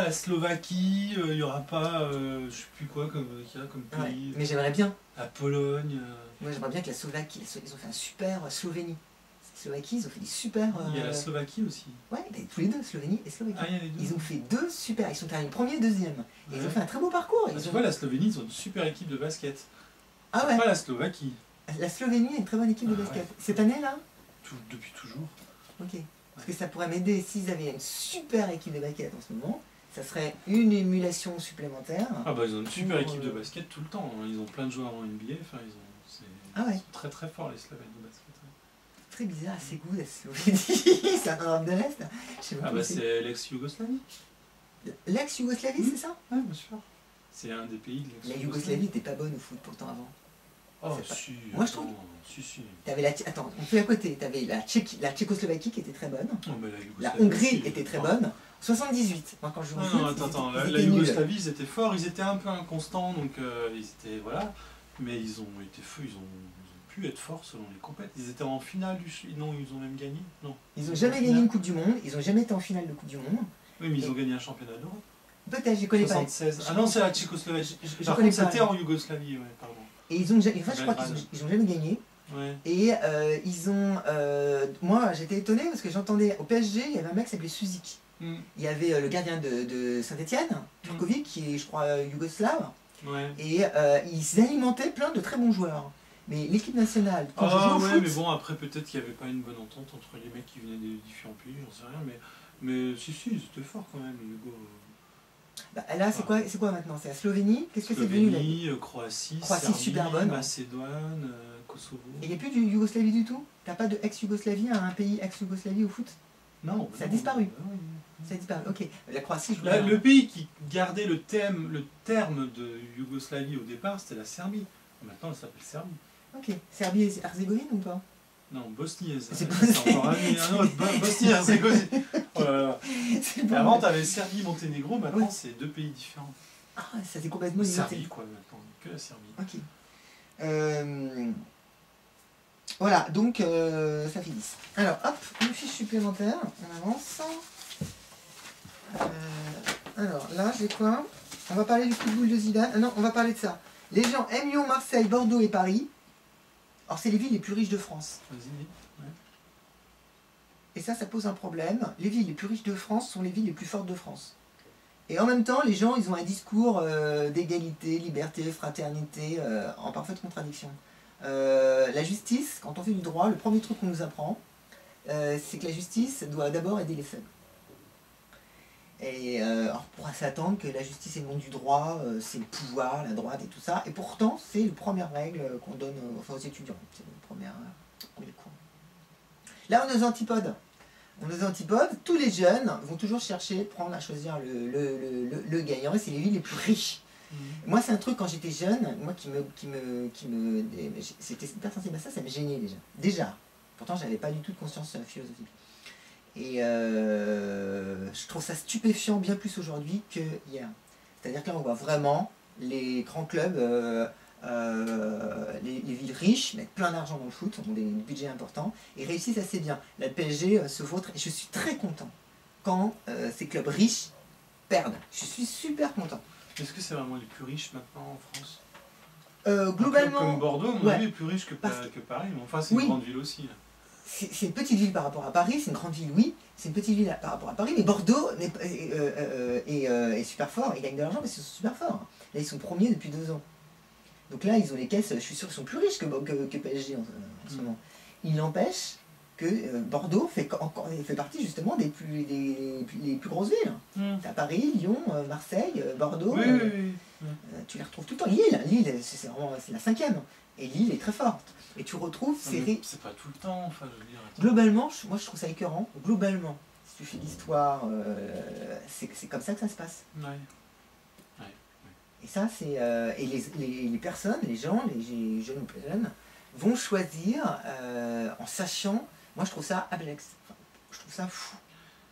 la Slovaquie, il n'y aura pas, je sais plus quoi comme pays. Ouais. Mais j'aimerais bien. La Pologne. Moi j'aimerais bien que la Slovaquie, ils ont fait un super Slovénie. Slovaquie, ils ont fait des super. Il y a la Slovaquie aussi. Ouais, mais tous les deux, Slovénie et Slovaquie. Ah, il y a les deux. Ils ont fait deux super, ils sont terminés premier et deuxième. Et Ouais. ils ont fait un très beau parcours. Tu vois, la Slovénie, ils ont une super équipe de basket. Ah ouais. Pas la Slovaquie. La Slovénie a une très bonne équipe de basket. Ouais. Cette année là. Depuis toujours. Ok. Parce que ça pourrait m'aider s'ils avaient une super équipe de basket en ce moment. Ça serait une émulation supplémentaire. Ah bah ils ont une super équipe de basket tout le temps. Ils ont plein de joueurs en NBA. Enfin, ils sont très très forts les Slovènes de basket. Très bizarre, c'est goût la Slovénie. C'est un Europe de l'Est. Ah bah c'est l'ex-Yougoslavie. L'ex-Yougoslavie, c'est ça? Ouais, bien sûr. C'est un des pays de l'ex-Yougoslavie. La Yougoslavie n'était pas bonne au foot pourtant avant. Oh si. Moi je trouve. Si. T'avais Attends, on fait à côté. T'avais la Tchécoslovaquie qui était très bonne. Oh, mais la Hongrie était très bonne. 78. Moi quand je joue au foot, non, attends. La Yougoslavie, ils étaient forts. Ils étaient un peu inconstants, donc ils étaient voilà. Mais ils ont été feux. Ils ont pu être forts selon les compètes. Ils étaient en finale non, ils ont même gagné. Non. Ils n'ont jamais gagné une Coupe du Monde. Ils n'ont jamais été en finale de Coupe du Monde. Oui, mais ils ont gagné un championnat d'Europe. Peut-être, je connais 76. pas. Ah non, c'est la Tchécoslovaquie. Je connais pas. C'était en Yougoslavie, ouais, pardon. Et ils ont, je crois qu'ils n'ont jamais gagné. Ouais. Et ils ont. Moi, j'étais étonné parce que j'entendais au PSG, il y avait un mec qui s'appelait Suzik. Il y avait le gardien de Saint-Etienne, Turkovic, qui est, je crois, yougoslave. Ouais. Et ils alimentaient plein de très bons joueurs. Mais l'équipe nationale, quand je joue au foot, mais bon, après, peut-être qu'il n'y avait pas une bonne entente entre les mecs qui venaient des différents pays, j'en sais rien. Mais si, ils étaient forts quand même, les Yougos. Bah, là, c'est quoi maintenant? C'est la Slovénie? Qu'est-ce que c'est devenu là? Slovénie, Croatie, Serbie, super bonne. Macédoine, Kosovo. Et il n'y a plus de Yougoslavie du tout? T'as pas de ex-Yougoslavie, un pays ex-Yougoslavie au foot? Non. Ça a disparu. Ça a disparu, ok. La Croatie, le pays qui gardait le terme de Yougoslavie au départ, c'était la Serbie. Maintenant, elle s'appelle Serbie. Ok. Serbie et Herzégovine ou pas? Non, Bosnie. C'est encore un autre. Bosnie et Herzégovine. Oh là là. Avant, tu avais Serbie, Monténégro, maintenant, c'est deux pays différents. Ah, ça s'est complètement limité. Serbie, quoi, maintenant. Que la Serbie. Ok. Voilà, donc ça fait 10. Alors, hop, une fiche supplémentaire. On avance. Alors, là, j'ai quoi? On va parler du coup de boule de Zidane. Ah non, on va parler de ça. Les gens aiment Lyon, Marseille, Bordeaux et Paris. Alors, c'est les villes les plus riches de France. Vas-y. Et ça pose un problème. Les villes les plus riches de France sont les villes les plus fortes de France. Et en même temps, les gens, ils ont un discours d'égalité, liberté, fraternité, en parfaite contradiction. La justice, quand on fait du droit, le premier truc qu'on nous apprend, c'est que la justice doit d'abord aider les faibles. Et on pourra s'attendre que la justice est le nom du droit, c'est le pouvoir, la droite et tout ça. Et pourtant, c'est la première règle qu'on donne aux étudiants. C'est le premier cours. Là, on est aux antipodes. Tous les jeunes vont toujours chercher, à choisir le gagnant, et c'est les villes les plus riches. Moi, c'est un truc, quand j'étais jeune, moi c'était hyper sensible à ça, ça me gênait déjà. Pourtant, j'avais pas du tout de conscience philosophique. Et je trouve ça stupéfiant bien plus aujourd'hui que hier. C'est-à-dire que là, on voit vraiment les grands clubs, les villes riches mettent plein d'argent dans le foot, ont des budgets importants et réussissent assez bien. La PSG se vautre et je suis très content quand ces clubs riches perdent. Je suis super content. Est-ce que c'est vraiment les plus riches maintenant en France? Globalement. Comme Bordeaux, à mon avis, est plus riche que Paris. Mais enfin, c'est une grande ville aussi. C'est une petite ville par rapport à Paris, c'est une grande ville, oui. C'est une petite ville par rapport à Paris, mais Bordeaux est super fort. Ils gagnent de l'argent, mais ils sont super forts. Là, ils sont premiers depuis 2 ans. Donc là, ils ont les caisses, je suis sûr qu'ils sont plus riches que PSG en ce moment. Il n'empêche que Bordeaux fait partie justement des plus grosses villes. T'as Paris, Lyon, Marseille, Bordeaux. Tu les retrouves tout le temps. Lille, c'est la 5e. Et Lille est très forte. Et tu retrouves ces... C'est pas tout le temps, enfin, je veux dire... Globalement, moi je trouve ça écœurant. Globalement, si tu fais l'histoire, c'est comme ça que ça se passe. Et ça, c'est... et les personnes, les gens, les jeunes ou plus jeunes, vont choisir en sachant... Moi, je trouve ça ablexe. Enfin, je trouve ça fou.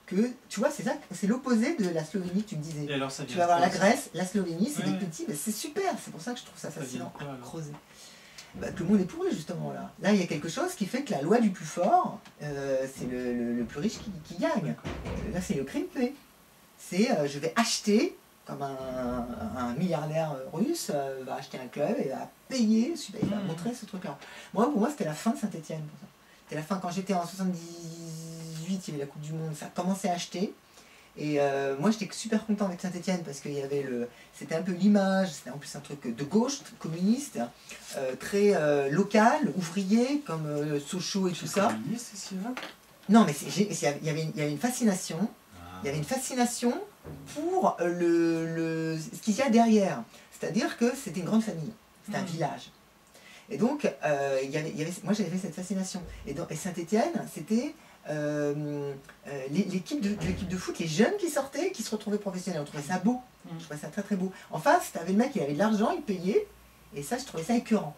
Que, tu vois, c'est l'opposé de la Slovénie, tu me disais. Et alors, ça tu vas voir la Grèce, la Slovénie, c'est des petits... C'est super, c'est pour ça que je trouve ça fascinant à creuser. Que le monde est pourri justement là. Là il y a quelque chose qui fait que la loi du plus fort, c'est le plus riche qui gagne. Là c'est le crime fait. C'est je vais acheter, comme un milliardaire russe va acheter un club et va payer, il va montrer ce truc-là. Pour moi, c'était la fin de Saint-Étienne. C'était la fin, quand j'étais en 78, il y avait la Coupe du Monde, ça commençait à acheter. Et moi j'étais super content avec Saint-Étienne parce qu'il y avait c'était un peu l'image, c'était en plus un truc de gauche, communiste, très local, ouvrier, comme Sochaux et tout ça. Communiste ici, là ? Non, mais il y avait une fascination. Il y avait une fascination pour ce qu'il y a derrière. C'est-à-dire que c'était une grande famille, c'était un village. Et donc, moi j'avais fait cette fascination. Et Saint-Étienne, c'était l'équipe de foot, les jeunes qui sortaient, qui se retrouvaient professionnels. On trouvait ça beau. Je trouvais ça très très beau. En face, tu avais le mec qui avait de l'argent, il payait. Et ça, je trouvais ça écœurant.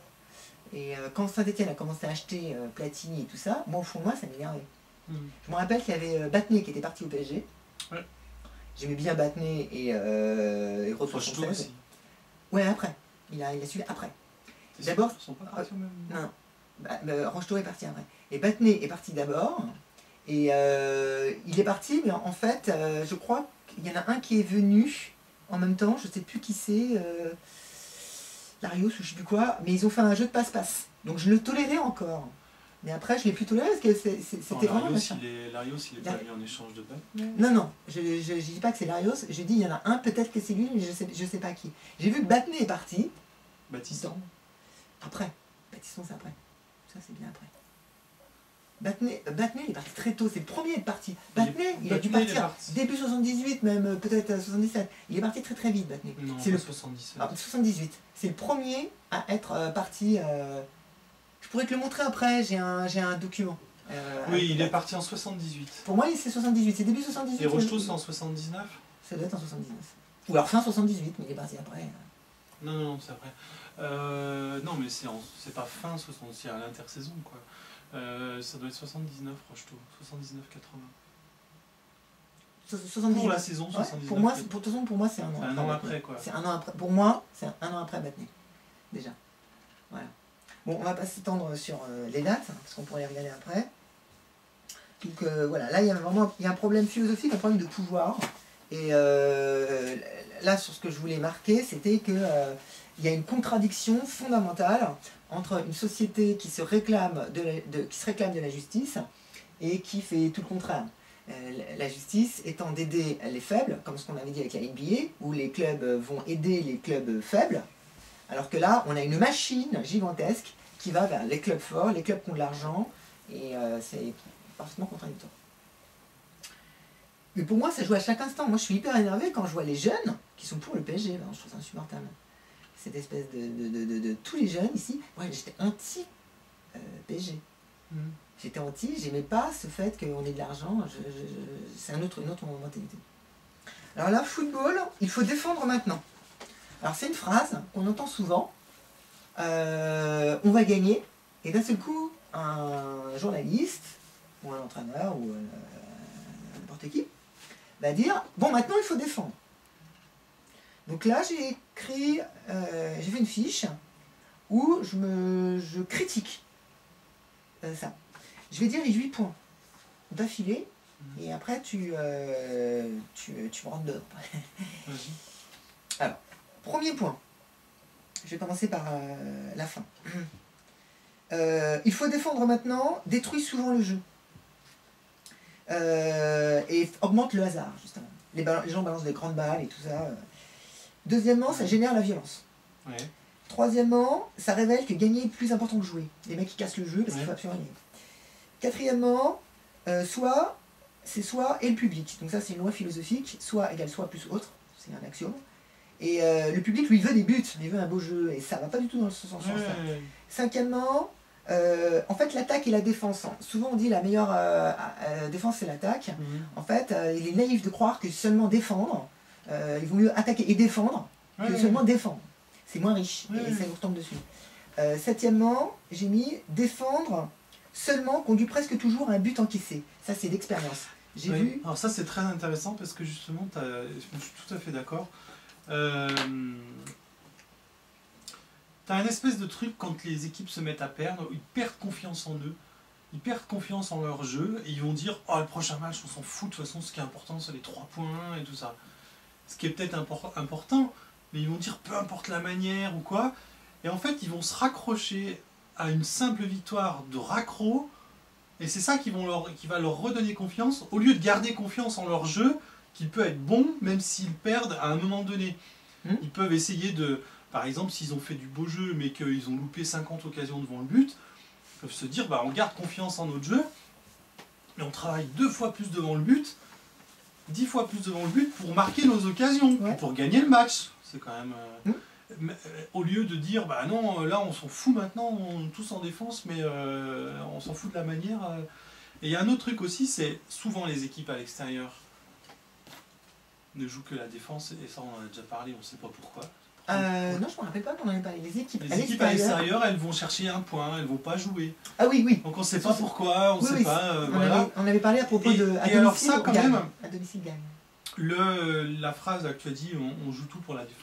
Et quand Saint-Étienne a commencé à acheter Platini et tout ça, moi au fond de moi, ça m'énervait. Je me rappelle qu'il y avait Battenet qui était parti au PSG. Ouais. J'aimais bien Battenet et Rocheteau aussi. Ouais, après. Il a suivi après. D'abord, ils sont pas partis au même moment. Non. Rocheteau est parti après. Et Battenet est parti d'abord. Et il est parti, mais en fait, je crois qu'il y en a un qui est venu en même temps. Je ne sais plus qui c'est. Larios ou je ne sais plus quoi. Mais ils ont fait un jeu de passe-passe. Donc je le tolérais encore. Mais après, je l'ai plus toléré parce que c'était vraiment machin. Larios, il est pas mis en échange de Battenet. Non, je dis pas que c'est Larios. Je dis il y en a un, peut-être que c'est lui, mais je sais pas qui. J'ai vu que Battenet est parti. Baptiston. Après. Baptiston, c'est après. Ça, c'est bien après. Battenet, il est parti très tôt. C'est le premier à être parti. Battenet, il a dû partir début 78, même peut-être 77. Il est parti très très vite, Battenet. Non, c'est le 77. 78. C'est le premier à être parti. Je pourrais te le montrer après, j'ai un document. Oui, il est parti en 78. Pour moi, c'est 78, c'est début 78. Et Rocheteau, c'est en 79 ? Ça doit être en 79. Ou alors fin 78, mais il est parti après. Non, c'est après. Non, mais c'est pas fin 70, c'est à l'intersaison, quoi. Ça doit être 79, Rocheteau. 79-80. Pour la saison 79. Ouais, pour toute façon, pour moi, c'est un an après. Un an après, quoi. C'est un an après. Pour moi, c'est un an après Battenet. Déjà. Voilà. Bon, on va pas s'étendre sur les dates, parce qu'on pourrait les regarder après. Donc voilà, là il y a un problème philosophique, un problème de pouvoir. Et là, sur ce que je voulais marquer, c'était que il y a une contradiction fondamentale entre une société qui se réclame de la justice et qui fait tout le contraire. La justice étant d'aider les faibles, comme ce qu'on avait dit avec la NBA, où les clubs vont aider les clubs faibles. Alors que là, on a une machine gigantesque qui va vers les clubs forts, les clubs qui ont de l'argent, et c'est parfaitement contradictoire. Mais pour moi, ça joue à chaque instant. Moi, je suis hyper énervé quand je vois les jeunes qui sont pour le PSG. Ben, je trouve ça insupportable. Cette espèce de tous les jeunes ici. Ouais, j'étais anti-PSG. J'étais anti, j'aimais pas ce fait qu'on ait de l'argent. C'est une autre mentalité. Alors là, football, il faut défendre maintenant. Alors c'est une phrase qu'on entend souvent, on va gagner, et d'un seul coup, un journaliste, ou un entraîneur, ou n'importe qui, va dire, bon maintenant il faut défendre. Donc là j'ai fait une fiche où je critique ça. Je vais dire les 8 points d'affilée, et après tu me rentres dedans. Alors, premier point. Je vais commencer par la fin. Il faut défendre maintenant, détruit souvent le jeu. Et augmente le hasard, justement. Les gens balancent des grandes balles et tout ça. Deuxièmement, ça génère la violence. Ouais. Troisièmement, ça révèle que gagner est plus important que jouer. Les mecs qui cassent le jeu parce qu'il faut absolument gagner. Quatrièmement, c'est soit et le public. Donc ça, c'est une loi philosophique. Soit égale soit plus autre. C'est un axiome. Et le public, lui, veut des buts, il veut un beau jeu, et ça va pas du tout dans ce sens-là. Cinquièmement, en fait, l'attaque et la défense. Souvent, on dit la meilleure défense, c'est l'attaque. En fait, il est naïf de croire que seulement défendre, il vaut mieux attaquer et défendre que seulement défendre. C'est moins riche, et ça vous retombe dessus. Septièmement, j'ai mis défendre seulement conduit presque toujours à un but encaissé. Ça, c'est d'expérience. J'ai vu... Alors ça, c'est très intéressant, parce que justement, je suis tout à fait d'accord. T'as un espèce de truc quand les équipes se mettent à perdre, ils perdent confiance en eux, ils perdent confiance en leur jeu et ils vont dire « Oh, le prochain match, on s'en fout, de toute façon, ce qui est important, c'est les 3 points et tout ça. » Ce qui est peut-être important, mais ils vont dire peu importe la manière ou quoi. Et en fait, ils vont se raccrocher à une simple victoire de raccro. Et c'est ça qui va leur redonner confiance, au lieu de garder confiance en leur jeu, qui peut être bon, même s'ils perdent à un moment donné. Ils peuvent essayer de... Par exemple, s'ils ont fait du beau jeu, mais qu'ils ont loupé 50 occasions devant le but, ils peuvent se dire, bah, on garde confiance en notre jeu, mais on travaille 2 fois plus devant le but, 10 fois plus devant le but pour marquer nos occasions, pour gagner le match. C'est quand même... au lieu de dire, bah non, là on s'en fout maintenant, on est tous en défense, mais on s'en fout de la manière. Et il y a un autre truc aussi, c'est souvent les équipes à l'extérieur ne jouent que la défense, et ça on en a déjà parlé, on ne sait pas pourquoi. Non, je ne me rappelle pas qu'on en ait parlé. Les équipes à l'extérieur, elles vont chercher un point, elles ne vont pas jouer. Ah oui, oui. Donc on ne sait pas pourquoi, on ne sait pas. Voilà. On avait parlé à propos de... Et alors ça, quand même, à domicile gagne. La phrase là, que tu as dit, on joue tout pour la défense.